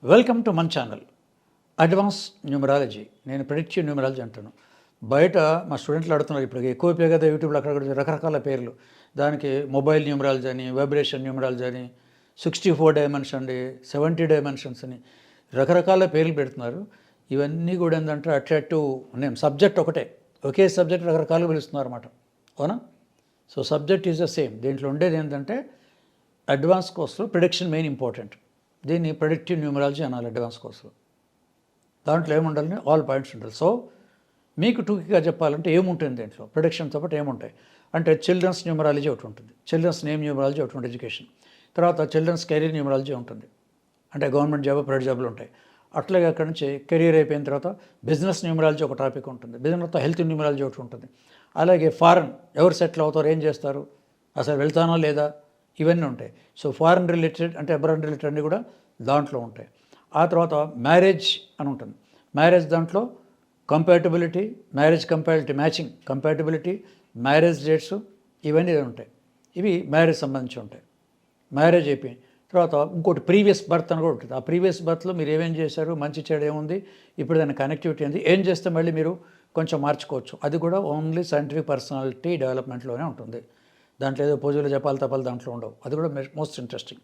Welcome to మన channel advance numerology. నేను predictive numerology అంటాను. బయట మా స్టూడెంట్లు అడుగుతున్నారు, ఇప్పుడు ఎక్కువ పేరు కదా యూట్యూబ్లో అక్కడ రకరకాల పేర్లు. దానికి మొబైల్ న్యూమరాలజీ అని, వైబ్రేషన్ న్యూమరాలజీ అని, 64 డైమెన్షన్ అండి, 70 డైమెన్షన్స్ అని రకరకాల పేర్లు పెడుతున్నారు. ఇవన్నీ కూడా ఏంటంటే అట్రాక్టివ్ నేమ్, సబ్జెక్ట్ ఒకటే, ఒకే సబ్జెక్ట్ రకరకాలుగా పిలుస్తున్నారు అన్నమాట. అవునా? So subject is the same. దీంట్లో ఉండేది ఏంటంటే అడ్వాన్స్ కోర్సులో ప్రిడిక్షన్ మెయిన్ ఇంపార్టెంట్. దీన్ని ప్రెడిక్టివ్ న్యూమరాలజీ అనాలి అడ్వాన్స్ కోర్సులో. దాంట్లో ఏముండాలని ఆల్ పాయింట్స్ ఉండాలి. సో మీకు టూకీగా చెప్పాలంటే ఏముంటుంది దీంట్లో, ప్రిడిక్షన్తో పాటు ఏముంటాయి అంటే చిల్డ్రన్స్ న్యూమరాలజీ ఒకటి ఉంటుంది, చిల్డ్రన్స్ నేమ్ న్యూమరాలజీ ఒకటి ఉంటుంది ఎడ్యుకేషన్. తర్వాత చిల్డ్రన్స్ కెరీర్ న్యూమరాలజీ ఉంటుంది, అంటే గవర్నమెంట్ జాబ్ ప్రైవేట్ జాబ్లు ఉంటాయి. అట్లాగే అక్కడి నుంచి కెరీర్ అయిపోయిన తర్వాత బిజినెస్ న్యూమరాలజీ ఒక టాపిక్ ఉంటుంది, బిజినెస్తో హెల్త్ న్యూమరాలజీ ఒకటి ఉంటుంది. అలాగే ఫారెన్ ఎవరు సెటిల్ అవుతారు, ఏం చేస్తారు, అసలు వెళ్తానో లేదా, ఇవన్నీ ఉంటాయి. సో ఫారెన్ రిలేటెడ్ అంటే అబ్రాడ్ రిలేటెడ్ అన్నీ కూడా దాంట్లో ఉంటాయి. ఆ తర్వాత మ్యారేజ్ అని ఉంటుంది. మ్యారేజ్ దాంట్లో compatibility, marriage compatibility, matching compatibility, marriage dates ఇవన్నీ ఉంటాయి. ఇవి మ్యారేజ్ సంబంధించి ఉంటాయి. మ్యారేజ్ అయిపోయి తర్వాత ఇంకోటి ప్రీవియస్ బర్త్ అని కూడా ఉంటుంది. ఆ ప్రీవియస్ బర్త్లో మీరు ఏమేం చేశారు, మంచి చెడు ఏముంది, ఇప్పుడు దాని కనెక్టివిటీ ఏంది, ఏం చేస్తే మళ్ళీ మీరు కొంచెం మార్చుకోవచ్చు. అది కూడా ఓన్లీ సైంటిఫిక్ పర్సనాలిటీ డెవలప్మెంట్లోనే ఉంటుంది. దాంట్లో ఏదో పూజలు జపాలు తపాలు దాంట్లో ఉండవు. అది కూడా మోస్ట్ ఇంట్రెస్టింగ్.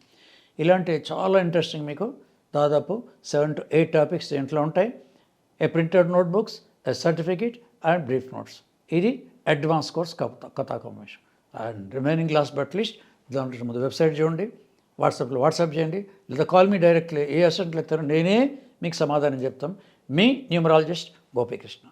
ఇలాంటి చాలా ఇంట్రెస్టింగ్ మీకు దాదాపు 7 to 8 టాపిక్స్ దీంట్లో ఉంటాయి. A printed notebooks, a certificate and brief notes. ఇది అడ్వాన్స్ కోర్స్ కథా కమేష్. And remaining last but least దాంట్లో ముందు వెబ్సైట్ చూడండి, వాట్సాప్లో వాట్సాప్ చేయండి, లేదా కాల్ మీ డైరెక్ట్లీ. ఏ అసెంట్లు ఎత్తారో నేనే మీకు సమాధానం చెప్తాం. మీ న్యూమరాలజిస్ట్ గోపీకృష్ణ.